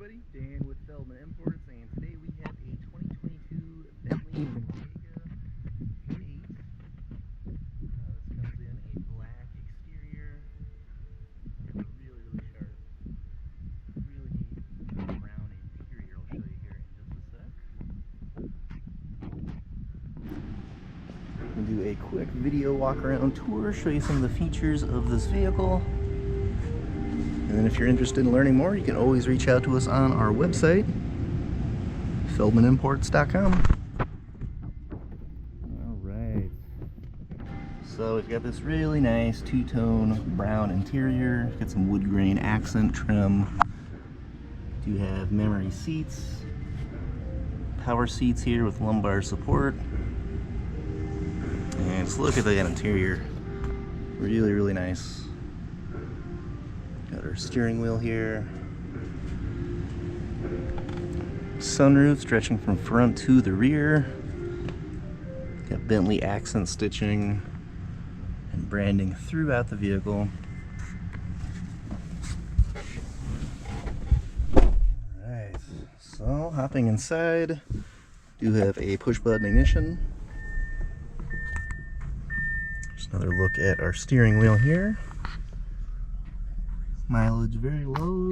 everybody, Dan with Feldmann Imports, and today we have a 2022 Bentley Bentayga 8.8. This comes in a black exterior, really sharp, really neat brown interior. I'll show you here in just a sec. We'll do a quick video walk around tour, show you some of the features of this vehicle. And then if you're interested in learning more, you can always reach out to us on our website, feldmanimports.com. Alright, so we've got this really nice two-tone brown interior. Got some wood grain accent trim. Do have memory seats, power seats here with lumbar support. And just look at that interior, really nice. Got our steering wheel here. Sunroof stretching from front to the rear. Got Bentley accent stitching and branding throughout the vehicle. Alright, so hopping inside, do have a push button ignition. Just another look at our steering wheel here. Mileage very low,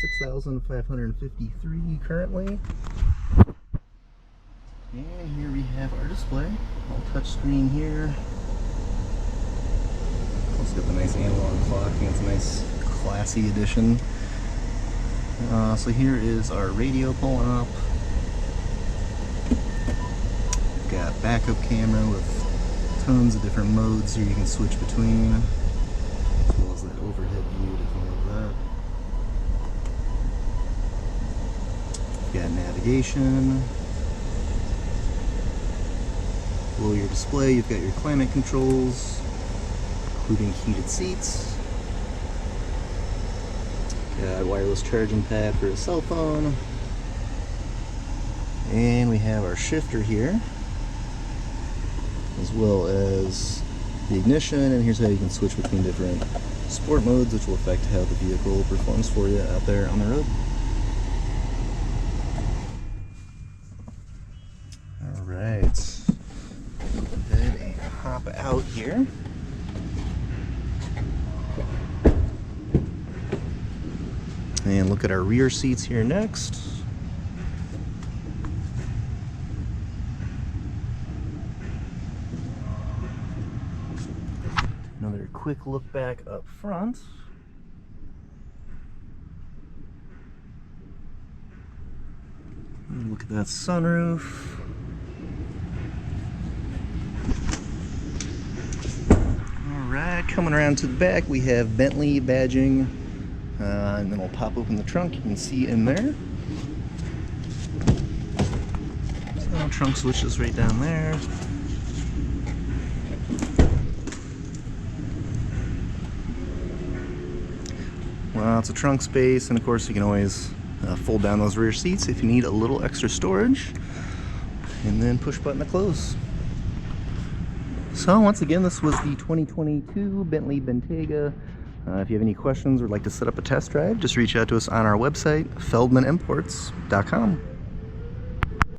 6,553 currently. And here we have our display, all touch screen here. Also got the nice analog clock, I think it's a nice classy edition. So here is our radio pulling up. We've got backup camera with tons of different modes here you can switch between, as well as that overhead view to come with that. We've got navigation. Below your display, you've got your climate controls, including heated seats. Got wireless charging pad for a cell phone. And we have our shifter here, as well as the ignition, and here's how you can switch between different sport modes, which will affect how the vehicle performs for you out there on the road. Alright, go ahead and hop out here. And look at our rear seats here next. Another quick look back up front. And look at that sunroof. Alright, coming around to the back, we have Bentley badging. And then we'll pop open the trunk. You can see in there. So trunk switches right down there. Lots of trunk space, and of course you can always fold down those rear seats if you need a little extra storage, and then push button to close. So once again, this was the 2022 Bentley Bentayga. If you have any questions or would like to set up a test drive, just reach out to us on our website, feldmanimports.com.